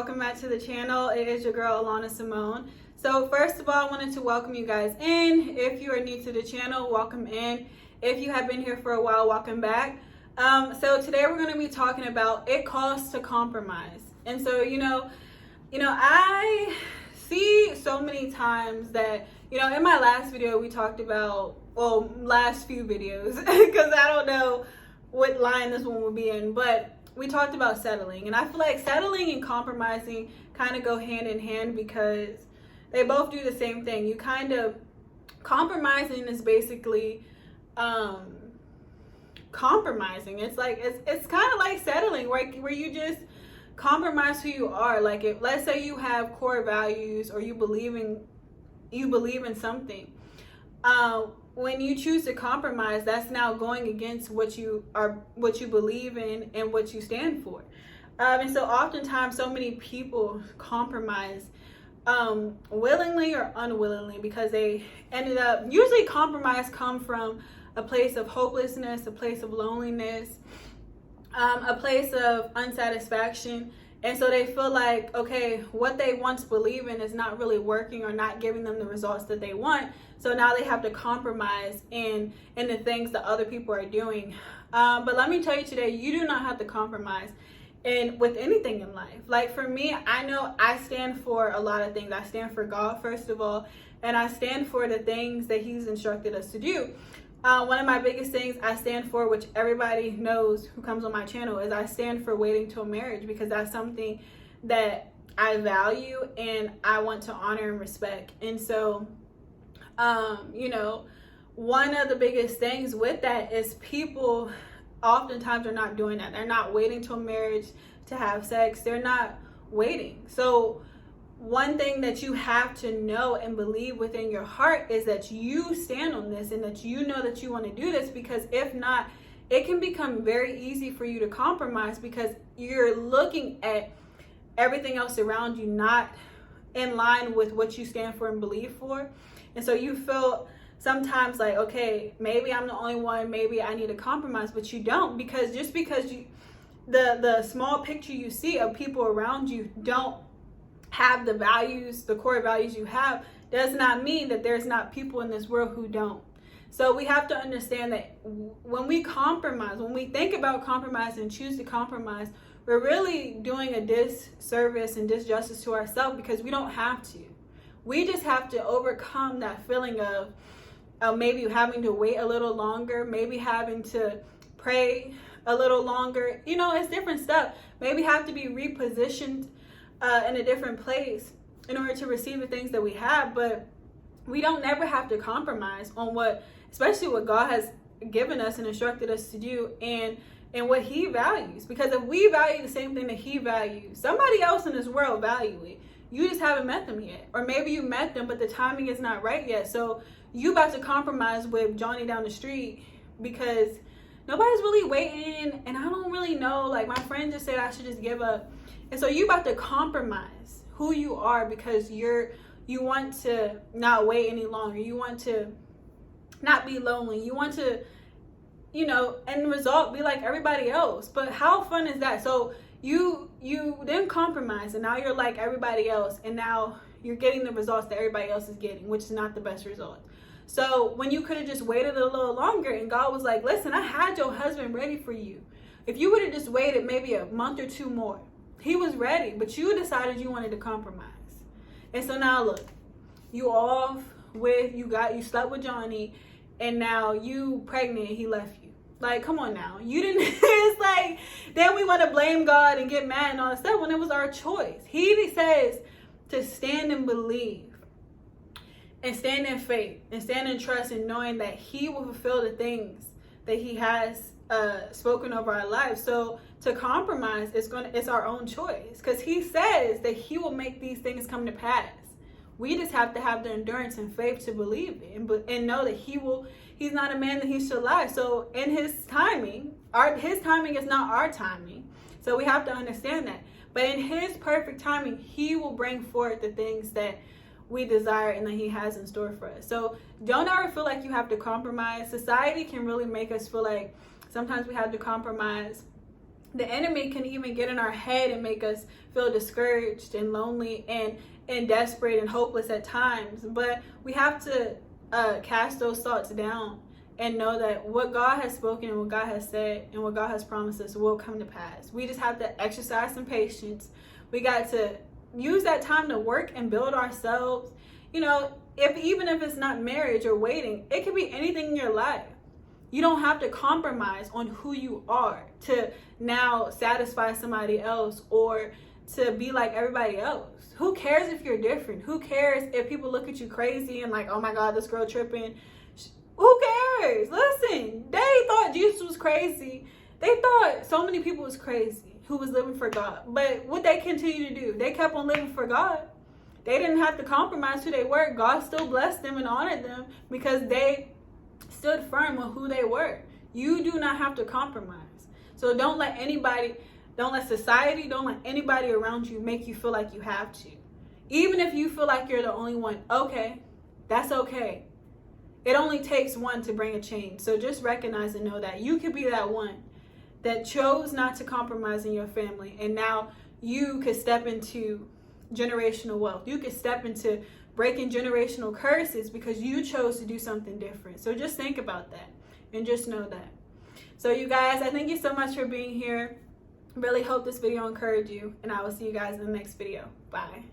welcome back to the channel. It is your girl Alana Simone. So first of all, I wanted to welcome you guys in. If you are new to the channel, welcome in. If you have been here for a while, welcome back. So today we're going to be talking about it costs to compromise. And so I see so many times that in my last video we talked about, well, last few videos because I don't know what line this one will be in, but we talked about settling, and I feel like settling and compromising kind of go hand in hand because they both do the same thing. You kind of, compromising is basically compromising. It's like it's kind of like settling, right? Where you just compromise who you are. Like, if let's say you have core values or you believe in something, when you choose to compromise, that's now going against what you believe in and what you stand for. And so oftentimes so many people compromise willingly or unwillingly because they ended up, usually compromise come from a place of hopelessness, a place of loneliness, a place of unsatisfaction. And so they feel like, okay, what they once believed in is not really working or not giving them the results that they want. So now they have to compromise in the things that other people are doing. But let me tell you today, you do not have to compromise with anything in life. Like for me, I know I stand for a lot of things. I stand for God, first of all, and I stand for the things that He's instructed us to do. One of my biggest things I stand for, which everybody knows who comes on my channel, is I stand for waiting till marriage, because that's something that I value and I want to honor and respect. And so, one of the biggest things with that is people oftentimes are not doing that. They're not waiting till marriage to have sex. They're not waiting. So one thing that you have to know and believe within your heart is that you stand on this and that you know that you want to do this, because if not, it can become very easy for you to compromise because you're looking at everything else around you not in line with what you stand for and believe for. And so you feel sometimes like, okay, maybe I'm the only one, maybe I need to compromise, but you don't, because just because the small picture you see of people around you don't have the values, the core values you have, does not mean that there's not people in this world who don't. So we have to understand that when we compromise, when we think about compromise and choose to compromise, we're really doing a disservice and disjustice to ourselves, because we don't have to. We just have to overcome that feeling of maybe having to wait a little longer, maybe having to pray a little longer. It's different stuff. Maybe have to be repositioned in a different place in order to receive the things that we have. But we don't never have to compromise on especially what God has given us and instructed us to do and what He values. Because if we value the same thing that He values, somebody else in this world value it. You just haven't met them yet. Or maybe you met them, but the timing is not right yet. So you about to compromise with Johnny down the street because nobody's really waiting, and I don't really know. Like, my friend just said I should just give up. And so you about to compromise who you are because you want to not wait any longer. You want to not be lonely. You want to, end result, be like everybody else. But how fun is that? So you then compromise, and now you're like everybody else, and now you're getting the results that everybody else is getting, which is not the best result. So when you could have just waited a little longer, and God was like, listen, I had your husband ready for you. If you would have just waited maybe a month or two more, he was ready, but you decided you wanted to compromise. And so now look, you slept with Johnny, and now you pregnant and he left you. Like, come on now. You didn't, it's like, then we want to blame God and get mad and all that stuff when it was our choice. He says to stand and believe and stand in faith and stand in trust and knowing that He will fulfill the things that He has spoken over our lives. So to compromise, it's our own choice, because He says that He will make these things come to pass. We just have to have the endurance and faith to believe it and know that He's not a man that He should lie. So in His timing, His timing is not our timing. So we have to understand that. But in His perfect timing, He will bring forth the things that we desire and that He has in store for us. So don't ever feel like you have to compromise. Society can really make us feel like sometimes we have to compromise the enemy can even get in our head and make us feel discouraged and lonely and desperate and hopeless at times. But we have to cast those thoughts down and know that what God has spoken and what God has said and what God has promised us will come to pass. We just have to exercise some patience. We got to use that time to work and build ourselves. You know, even if it's not marriage or waiting, it could be anything in your life. You don't have to compromise on who you are to now satisfy somebody else or to be like everybody else. Who cares if you're different? Who cares if people look at you crazy and like, oh my God, this girl tripping? Who cares? Listen, they thought Jesus was crazy. They thought so many people was crazy who was living for God. But what they continue to do, they kept on living for God. They didn't have to compromise who they were. God still blessed them and honored them because they stood firm on who they were. You do not have to compromise. So don't let society, don't let anybody around you make you feel like you have to. Even if you feel like you're the only one, okay, that's okay. It only takes one to bring a change. So just recognize and know that you could be that one that chose not to compromise in your family. And now you could step into generational wealth. You could step into breaking generational curses because you chose to do something different. So just think about that and just know that. So you guys, I thank you so much for being here. Really hope this video encouraged you, and I will see you guys in the next video. Bye.